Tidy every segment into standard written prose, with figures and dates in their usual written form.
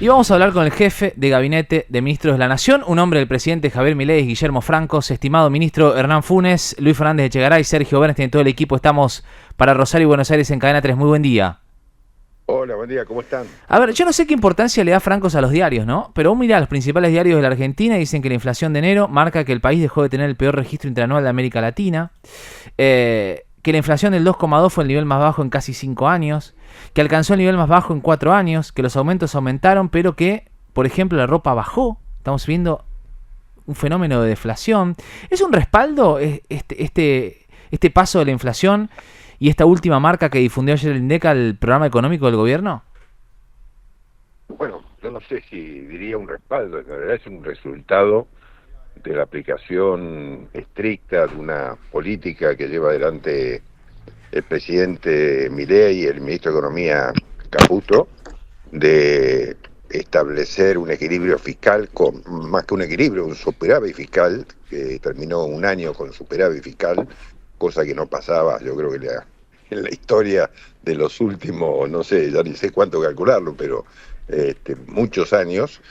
Y vamos a hablar con el jefe de gabinete de ministros de la Nación, un hombre del presidente Javier Milei, Guillermo Francos, estimado ministro Hernán Funes, Luis Fernández Echegaray, Sergio Bernstein, todo el equipo. Estamos para Rosario y Buenos Aires en Cadena 3. Muy buen día. Hola, buen día, ¿cómo están? A ver, yo no sé qué importancia le da Francos a los diarios, ¿no? Pero mirá, los principales diarios de la Argentina dicen que la inflación de enero marca que el país dejó de tener el peor registro interanual de América Latina, que la inflación del 2,2 fue el nivel más bajo en casi 5 años, que alcanzó el nivel más bajo en 4 años, que los aumentos aumentaron, pero que, por ejemplo, la ropa bajó. Estamos viendo un fenómeno de deflación. ¿Es un respaldo este paso de la inflación y esta última marca que difundió ayer el INDEC al programa económico del gobierno? Bueno, yo no sé si diría un respaldo, en realidad es un resultado de la aplicación estricta de una política que lleva adelante el presidente Milei y el ministro de Economía Caputo, de establecer un equilibrio fiscal, con más que un equilibrio, un superávit fiscal, que terminó un año con superávit fiscal, cosa que no pasaba, yo creo que en la historia de los últimos, no sé, ya ni sé cuánto calcularlo, pero muchos años,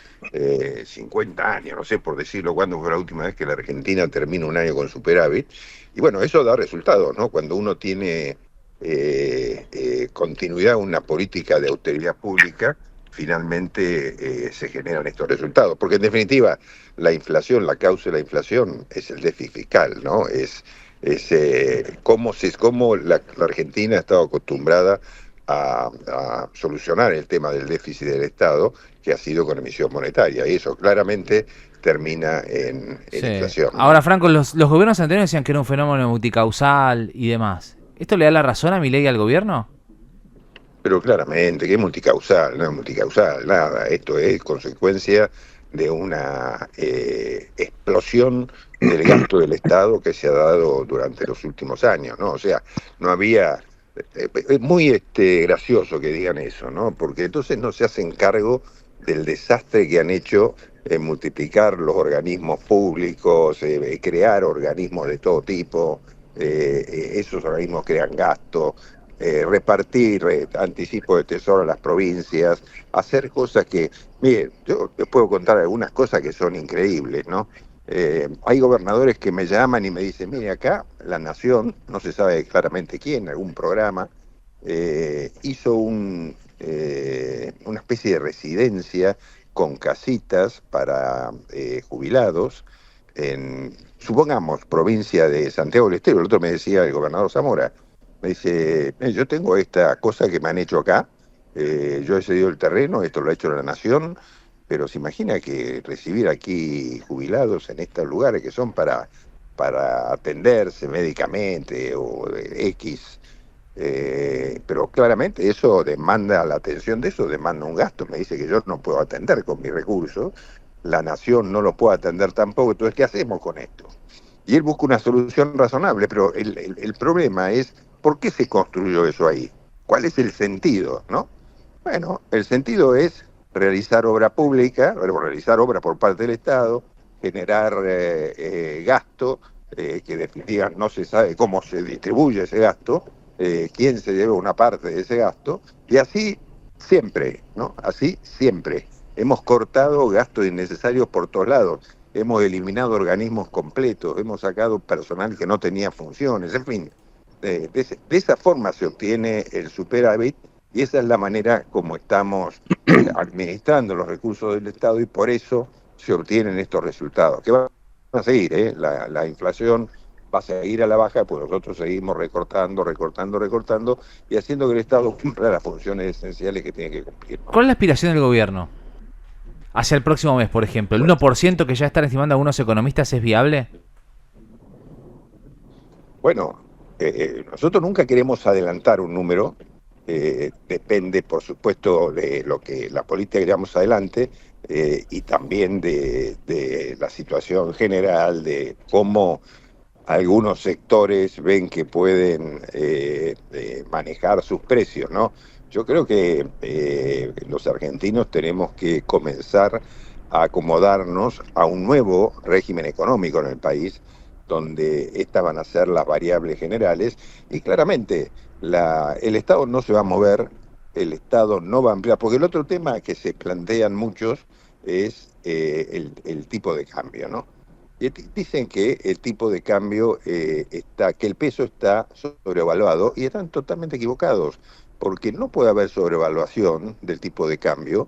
50 años, no sé por decirlo, cuándo fue la última vez que la Argentina termina un año con superávit. Y bueno, eso da resultados, ¿no? Cuando uno tiene continuidad en una política de austeridad pública, finalmente se generan estos resultados. Porque en definitiva, la inflación, la causa de la inflación es el déficit fiscal, ¿no? Cómo la Argentina ha estado acostumbrada a solucionar el tema del déficit del Estado, que ha sido con emisión monetaria, y eso claramente termina en Sí. inflación, ¿no? Ahora, Franco, los gobiernos anteriores decían que era un fenómeno multicausal y demás. ¿Esto le da la razón a Milei y al gobierno? Pero claramente, que es multicausal, no es multicausal, nada, esto es consecuencia de una explosión del gasto del Estado que se ha dado durante los últimos años, ¿no? O sea, no había... es muy gracioso que digan eso, ¿no? Porque entonces no se hacen cargo del desastre que han hecho en multiplicar los organismos públicos, crear organismos de todo tipo, esos organismos crean gasto, repartir anticipo de tesoro a las provincias, hacer cosas que, miren, yo les puedo contar algunas cosas que son increíbles, ¿no? Hay gobernadores que me llaman y me dicen, mire, acá la Nación, no se sabe claramente quién, algún programa, hizo una especie de residencia con casitas para jubilados en, supongamos, provincia de Santiago del Estero. El otro me decía el gobernador Zamora, me dice, yo tengo esta cosa que me han hecho acá, yo he cedido el terreno, esto lo ha hecho la Nación, pero se imagina que recibir aquí jubilados en estos lugares que son para atenderse médicamente o X, pero claramente eso demanda, la atención de eso demanda un gasto. Me dice que yo no puedo atender con mis recursos, la Nación no lo puede atender tampoco, entonces ¿qué hacemos con esto? Y él busca una solución razonable, pero el problema es, ¿por qué se construyó eso ahí? ¿Cuál es el sentido, no? Bueno, el sentido es realizar obra pública, realizar obra por parte del Estado, generar gasto, que definitivamente no se sabe cómo se distribuye ese gasto, quién se lleva una parte de ese gasto, y así siempre, ¿no? Así siempre. Hemos cortado gastos innecesarios por todos lados, hemos eliminado organismos completos, hemos sacado personal que no tenía funciones, en fin. De esa forma se obtiene el superávit y esa es la manera como estamos administrando los recursos del Estado y por eso se obtienen estos resultados, que van a seguir, la inflación va a seguir a la baja, pues nosotros seguimos recortando y haciendo que el Estado cumpla las funciones esenciales que tiene que cumplir, ¿no? ¿Cuál es la aspiración del gobierno hacia el próximo mes, por ejemplo? ¿El Bueno, 1% que ya están estimando algunos economistas es viable? bueno, nosotros nunca queremos adelantar un número, depende por supuesto de lo que la política que llevamos adelante y también de la situación general, de cómo algunos sectores ven que pueden manejar sus precios, ¿no? Yo creo que los argentinos tenemos que comenzar a acomodarnos a un nuevo régimen económico en el país, donde estas van a ser las variables generales, y claramente el Estado no se va a mover el Estado no va a ampliar, porque el otro tema que se plantean muchos es el tipo de cambio, ¿no? Dicen que el tipo de cambio que el peso está sobrevaluado y están totalmente equivocados, porque no puede haber sobrevaluación del tipo de cambio,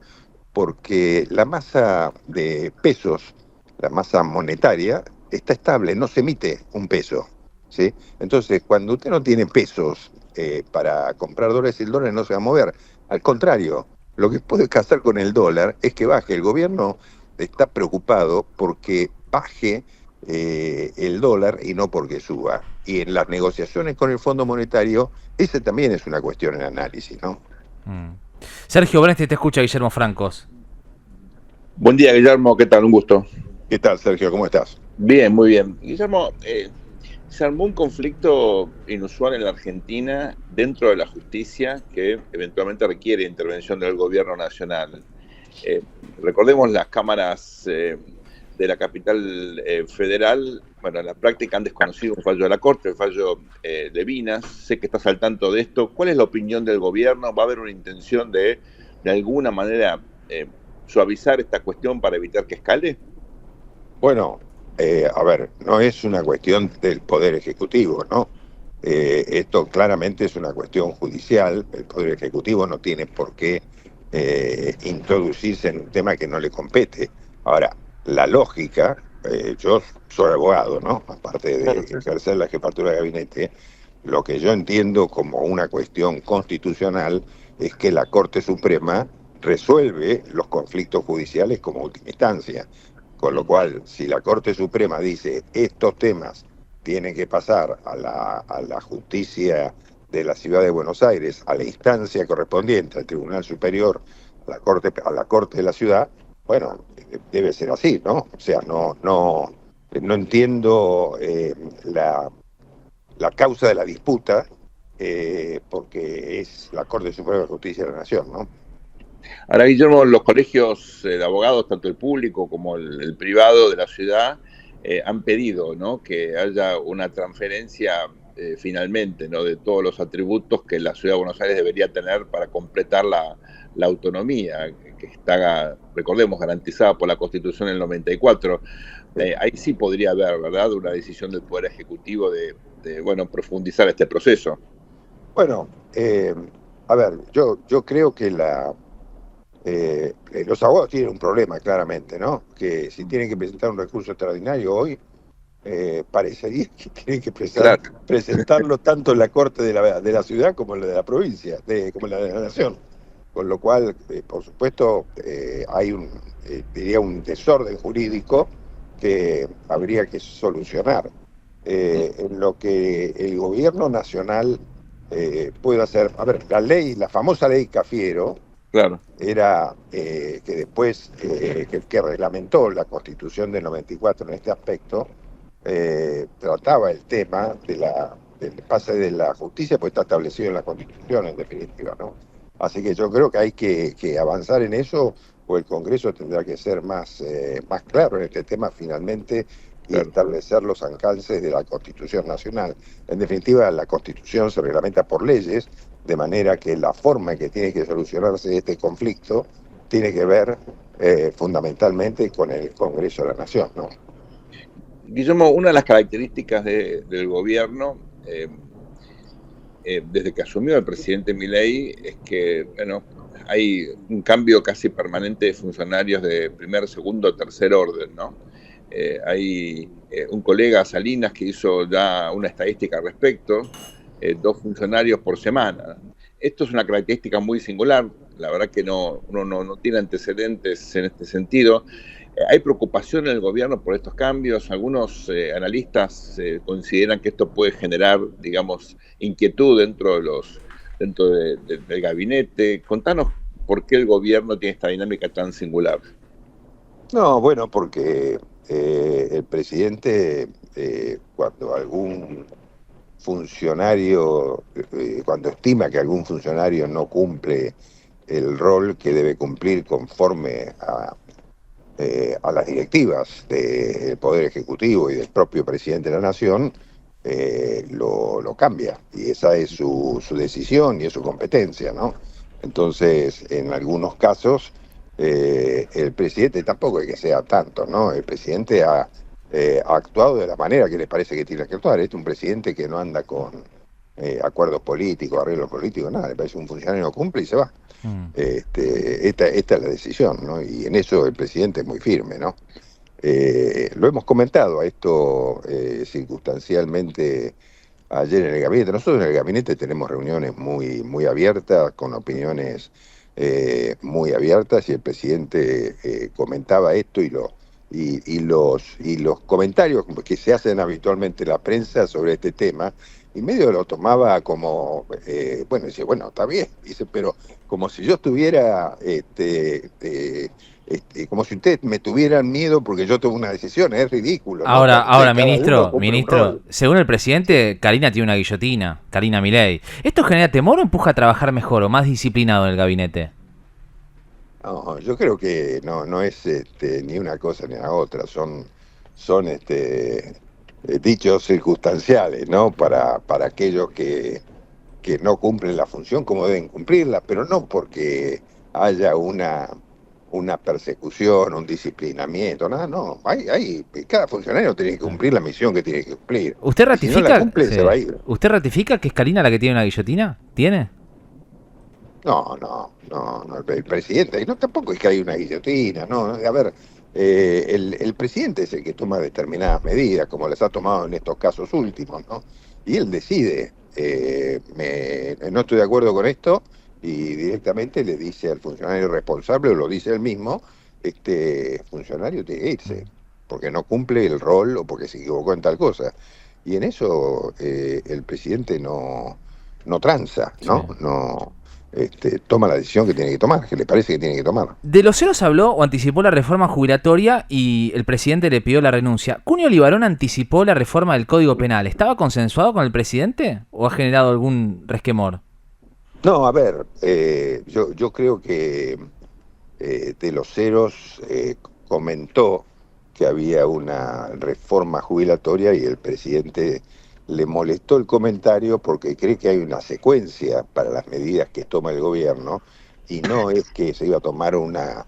porque la masa de pesos, la masa monetaria, está estable, no se emite un peso, ¿sí? Entonces, cuando usted no tiene pesos para comprar dólares, el dólar no se va a mover. Al contrario, lo que puede pasar con el dólar es que baje. El gobierno está preocupado porque baje el dólar y no porque suba. Y en las negociaciones con el Fondo Monetario, esa también es una cuestión en análisis, ¿no? Mm. Sergio Brenste te escucha, Guillermo Francos. Buen día, Guillermo, ¿qué tal? Un gusto. ¿Qué tal, Sergio? ¿Cómo estás? Bien, muy bien. Guillermo, se armó un conflicto inusual en la Argentina dentro de la justicia que eventualmente requiere intervención del gobierno nacional. Recordemos las cámaras de la capital federal, bueno, en la práctica han desconocido un fallo de la Corte, el fallo de Vinas. Sé que estás al tanto de esto. ¿Cuál es la opinión del gobierno? ¿Va a haber una intención de alguna manera, suavizar esta cuestión para evitar que escale? Bueno, a ver, no es una cuestión del Poder Ejecutivo, ¿no? Esto claramente es una cuestión judicial. El Poder Ejecutivo no tiene por qué introducirse en un tema que no le compete. Ahora, la lógica, yo soy abogado, ¿no? Aparte de ejercer la jefatura de gabinete, lo que yo entiendo como una cuestión constitucional es que la Corte Suprema resuelve los conflictos judiciales como última instancia. Con lo cual, si la Corte Suprema dice estos temas tienen que pasar a la justicia de la Ciudad de Buenos Aires, a la instancia correspondiente, al Tribunal Superior, a la Corte de la Ciudad, bueno, debe ser así, ¿no? O sea, no entiendo la causa de la disputa, porque es la Corte Suprema de Justicia de la Nación, ¿no? Ahora, Guillermo, los colegios de abogados, tanto el público como el privado de la ciudad, han pedido, ¿no?, que haya una transferencia finalmente, ¿no?, de todos los atributos que la ciudad de Buenos Aires debería tener para completar la autonomía, que está, recordemos, garantizada por la Constitución del 94. Ahí sí podría haber, ¿verdad?, una decisión del Poder Ejecutivo de bueno, profundizar este proceso. Bueno, a ver, yo creo que los abogados tienen un problema, claramente, ¿no? Que si tienen que presentar un recurso extraordinario hoy, parecería que tienen que presentarlo tanto en la Corte de la ciudad como en la de la provincia, como en la de la Nación. Con lo cual, por supuesto, hay diría un desorden jurídico que habría que solucionar. En lo que el gobierno nacional puede hacer, a ver, la famosa ley Cafiero, Claro. era que después, que reglamentó la Constitución del 94 en este aspecto, trataba el tema del pase de la justicia, pues está establecido en la Constitución, en definitiva, ¿no? Así que yo creo que hay que avanzar en eso, o el Congreso tendrá que ser más claro en este tema finalmente y establecer los alcances de la Constitución Nacional. En definitiva, la Constitución se reglamenta por leyes, de manera que la forma en que tiene que solucionarse este conflicto tiene que ver fundamentalmente con el Congreso de la Nación, ¿no? Guillermo, una de las características del gobierno, desde que asumió el presidente Milei, es que, bueno, hay un cambio casi permanente de funcionarios de primer, segundo, tercer orden, ¿no? Hay un colega, Salinas, que hizo ya una estadística al respecto, 2 funcionarios por semana. Esto es una característica muy singular, la verdad que uno no tiene antecedentes en este sentido. ¿Hay preocupación en el gobierno por estos cambios? Algunos analistas consideran que esto puede generar, digamos, inquietud dentro del gabinete. Contanos por qué el gobierno tiene esta dinámica tan singular. No, bueno, porque el presidente, cuando algún funcionario, cuando estima que algún funcionario no cumple el rol que debe cumplir conforme a las directivas del Poder Ejecutivo y del propio presidente de la Nación, lo cambia. Y esa es su decisión y es su competencia, ¿no? Entonces, en algunos casos, el presidente tampoco es que sea tanto, ¿no? El presidente ha actuado de la manera que le parece que tiene que actuar. Este es un presidente que no anda con acuerdos políticos, arreglos políticos, nada, le parece un funcionario que cumple y se va. Esta es la decisión, ¿no? Y en eso el presidente es muy firme, ¿no? Lo hemos comentado a esto circunstancialmente ayer en el gabinete. Nosotros en el gabinete tenemos reuniones muy abiertas, con opiniones muy abiertas, y el presidente comentaba esto y los comentarios que se hacen habitualmente en la prensa sobre este tema, y medio lo tomaba como, bueno, dice, bueno, está bien, dice, pero como si yo estuviera, como si ustedes me tuvieran miedo porque yo tomo una decisión, es ridículo, ¿no? Ahora, Cuando cada uno ministro, cumple un rol. según el presidente, Karina tiene una guillotina, Karina Milei. ¿Esto genera temor o empuja a trabajar mejor o más disciplinado en el gabinete? No, yo creo que no es ni una cosa ni la otra, son dichos circunstanciales, ¿no? Para aquellos que no cumplen la función como deben cumplirla, pero no porque haya una persecución, un disciplinamiento, nada, no. Cada funcionario tiene que cumplir la misión que tiene que cumplir. ¿Usted Y si no la ratifica, cumple, se va a ir. ¿Usted ratifica que es Karina la que tiene una guillotina? ¿Tiene? No, el presidente, y no tampoco es que hay una guillotina, no, a ver, el presidente es el que toma determinadas medidas, como las ha tomado en estos casos últimos, ¿no? Y él decide, no estoy de acuerdo con esto, y directamente le dice al funcionario responsable, o lo dice él mismo, este funcionario tiene que irse, porque no cumple el rol o porque se equivocó en tal cosa. Y en eso el presidente no tranza, ¿no? Sí. No. Toma la decisión que tiene que tomar, que le parece que tiene que tomar. De los ceros habló o anticipó la reforma jubilatoria y el presidente le pidió la renuncia. ¿Cunio Libarón anticipó la reforma del Código Penal? ¿Estaba consensuado con el presidente o ha generado algún resquemor? No, a ver, yo creo que de los ceros comentó que había una reforma jubilatoria y el presidente le molestó el comentario porque cree que hay una secuencia para las medidas que toma el gobierno y no es que se iba a tomar una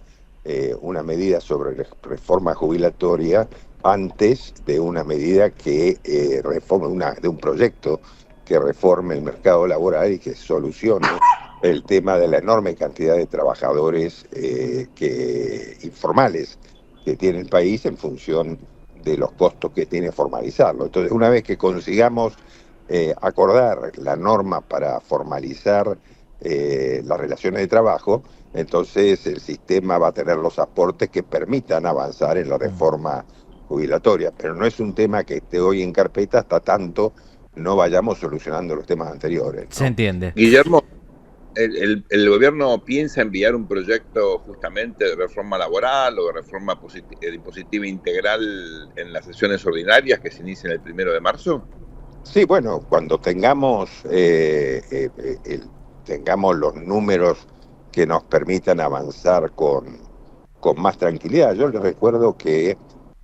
medida sobre reforma jubilatoria antes de una medida que de un proyecto que reforme el mercado laboral y que solucione el tema de la enorme cantidad de trabajadores informales que tiene el país en función de los costos que tiene formalizarlo. Entonces, una vez que consigamos acordar la norma para formalizar las relaciones de trabajo, entonces el sistema va a tener los aportes que permitan avanzar en la reforma jubilatoria. Pero no es un tema que esté hoy en carpeta hasta tanto no vayamos solucionando los temas anteriores, ¿no? Se entiende. Guillermo, ¿el gobierno piensa enviar un proyecto justamente de reforma laboral o de reforma impositiva integral en las sesiones ordinarias que se inician el 1 de marzo? Sí, bueno, cuando tengamos los números que nos permitan avanzar con más tranquilidad. Yo les recuerdo que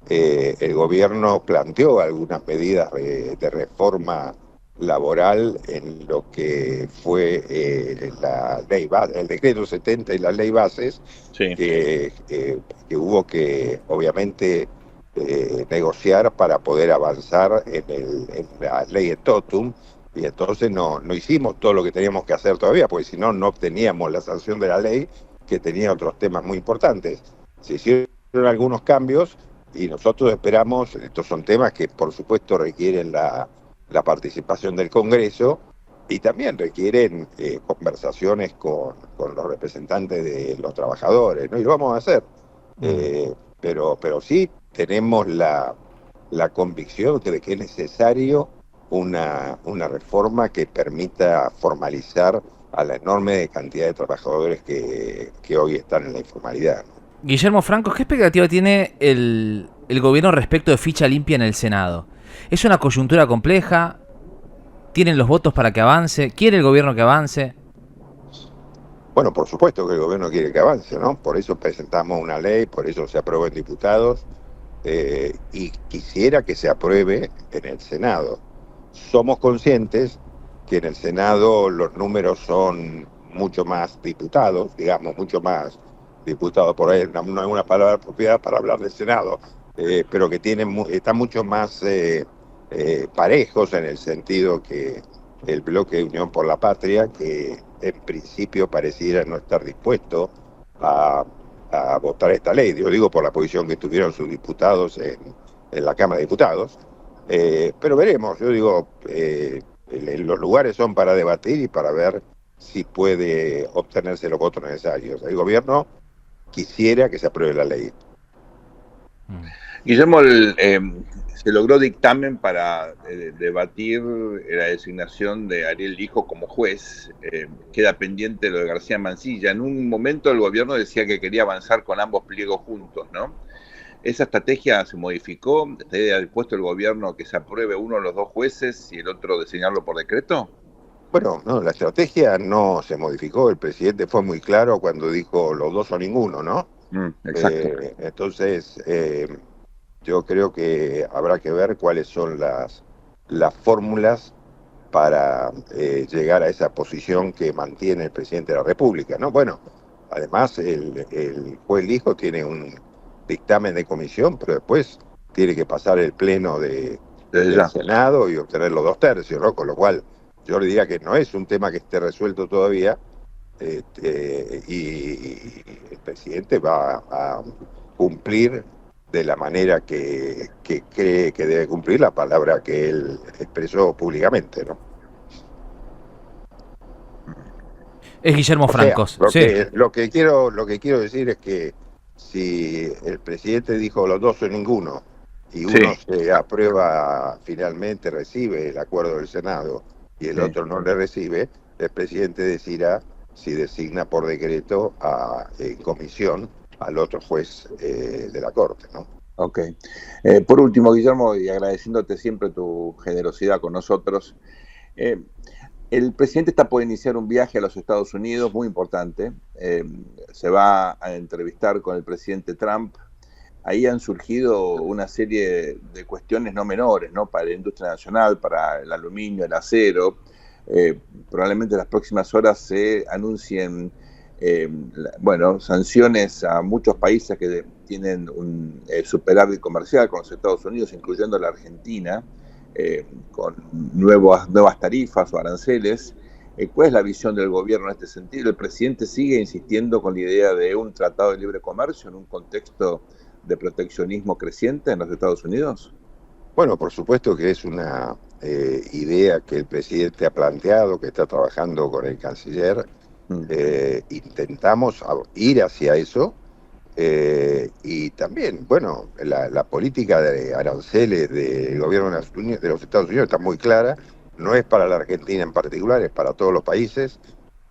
el gobierno planteó algunas medidas de reforma laboral en lo que fue la ley el decreto 70 y la ley bases, sí, que hubo que obviamente negociar para poder avanzar en la ley totum, y entonces no hicimos todo lo que teníamos que hacer todavía, porque si no obteníamos la sanción de la ley, que tenía otros temas muy importantes. Se hicieron algunos cambios y nosotros esperamos, estos son temas que por supuesto requieren la participación del Congreso y también requieren conversaciones con los representantes de los trabajadores, ¿no? Y lo vamos a hacer. Pero sí tenemos la convicción de que es necesario una reforma que permita formalizar a la enorme cantidad de trabajadores que hoy están en la informalidad, ¿no? Guillermo Franco, ¿qué expectativa tiene el gobierno respecto de ficha limpia en el Senado? ¿Es una coyuntura compleja? ¿Tienen los votos para que avance? ¿Quiere el gobierno que avance? Bueno, por supuesto que el gobierno quiere que avance, ¿no? Por eso presentamos una ley, por eso se aprobó en diputados, y quisiera que se apruebe en el Senado. Somos conscientes que en el Senado los números son mucho más diputados, digamos, mucho más diputados, por ahí no es una palabra apropiada para hablar del Senado, pero que están mucho más parejos en el sentido que el bloque de Unión por la Patria, que en principio pareciera no estar dispuesto a votar esta ley. Yo digo por la posición que tuvieron sus diputados en la Cámara de Diputados. Pero veremos, yo digo, los lugares son para debatir y para ver si puede obtenerse los votos necesarios. El gobierno quisiera que se apruebe la ley. Guillermo, se logró dictamen para debatir la designación de Ariel Lijo como juez. Queda pendiente lo de García Mansilla. En un momento el gobierno decía que quería avanzar con ambos pliegos juntos, ¿no? ¿Esa estrategia se modificó? ¿Está dispuesto el gobierno que se apruebe uno de los dos jueces y el otro designarlo por decreto? Bueno, no, la estrategia no se modificó. El presidente fue muy claro cuando dijo los dos o ninguno, ¿no? Exacto. Entonces, yo creo que habrá que ver cuáles son las fórmulas para llegar a esa posición que mantiene el presidente de la República, ¿no? Bueno, además el juez Lijo tiene un dictamen de comisión, pero después tiene que pasar el pleno del Senado y obtener los 2/3, ¿no? Con lo cual yo le diría que no es un tema que esté resuelto todavía, y el presidente va a cumplir de la manera que cree que debe cumplir la palabra que él expresó públicamente, ¿no? Es Guillermo Francos. Lo que quiero decir es que si el presidente dijo los dos o ninguno y uno se aprueba finalmente, recibe el acuerdo del Senado y el otro no le recibe, el presidente decidirá si designa por decreto en comisión al otro juez de la Corte, ¿no? Ok. Por último, Guillermo, y agradeciéndote siempre tu generosidad con nosotros, el presidente está por iniciar un viaje a los Estados Unidos muy importante. Se va a entrevistar con el presidente Trump. Ahí han surgido una serie de cuestiones no menores, ¿no? Para la industria nacional, para el aluminio, el acero. Probablemente en las próximas horas se anuncien sanciones a muchos países que tienen un superávit comercial con los Estados Unidos, incluyendo la Argentina, con nuevas tarifas o aranceles. ¿Cuál es la visión del gobierno en este sentido? ¿El presidente sigue insistiendo con la idea de un tratado de libre comercio en un contexto de proteccionismo creciente en los Estados Unidos? Bueno, por supuesto que es una idea que el presidente ha planteado, que está trabajando con el canciller. Intentamos ir hacia eso, y también, bueno, la política de aranceles del gobierno de los Estados Unidos está muy clara. No es para la Argentina en particular, es para todos los países,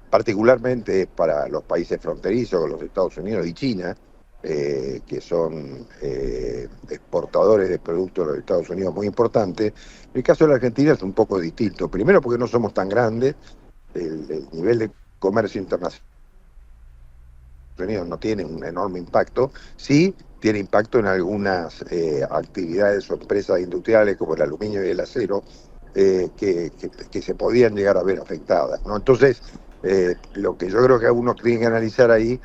particularmente para los países fronterizos con los Estados Unidos y China, que son exportadores de productos de los Estados Unidos muy importantes. El caso de la Argentina es un poco distinto. Primero porque no somos tan grandes, el nivel de comercio internacional no tiene un enorme impacto. Sí tiene impacto en algunas actividades o empresas industriales como el aluminio y el acero, que se podían llegar a ver afectadas, ¿no? Entonces, lo que yo creo que uno tiene que analizar ahí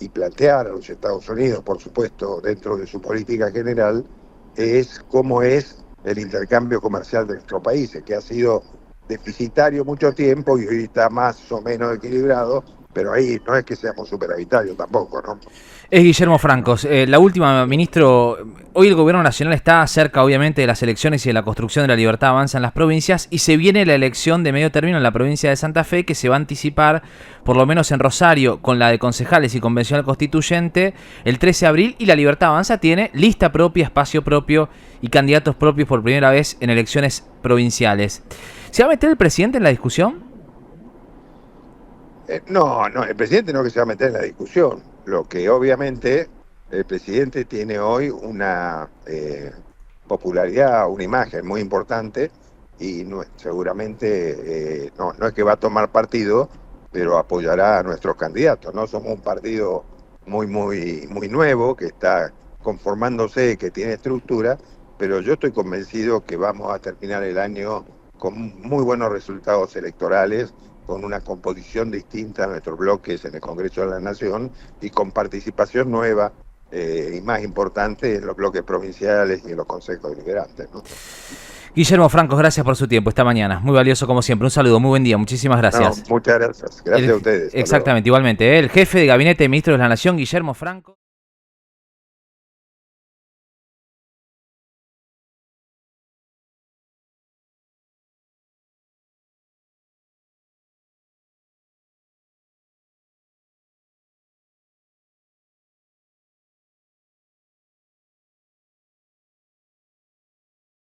y plantear a los Estados Unidos, por supuesto, dentro de su política general, es cómo es el intercambio comercial de nuestros países, que ha sido deficitario mucho tiempo y hoy está más o menos equilibrado, pero ahí no es que seamos superavitarios tampoco, ¿no? Es Guillermo Francos. La última, ministro, hoy el gobierno nacional está cerca obviamente de las elecciones y de la construcción de la libertad avanza en las provincias, y se viene la elección de medio término en la provincia de Santa Fe, que se va a anticipar, por lo menos en Rosario, con la de concejales y convencional constituyente, el 13 de abril, y la libertad avanza tiene lista propia, espacio propio y candidatos propios por primera vez en elecciones provinciales. ¿Se va a meter el presidente en la discusión? No, el presidente no que se va a meter en la discusión. Lo que obviamente el presidente tiene hoy una popularidad, una imagen muy importante, y seguramente no es que va a tomar partido, pero apoyará a nuestros candidatos, ¿no? Somos un partido muy nuevo, que está conformándose, que tiene estructura, pero yo estoy convencido que vamos a terminar el año con muy buenos resultados electorales con una composición distinta a nuestros bloques en el Congreso de la Nación y con participación nueva y más importante en los bloques provinciales y en los consejos deliberantes, ¿no? Guillermo Franco, gracias por su tiempo esta mañana. Muy valioso como siempre. Un saludo, muy buen día. Muchísimas gracias. No, muchas gracias. Gracias a ustedes. Exactamente, igualmente. El jefe de gabinete de ministros de la Nación, Guillermo Franco.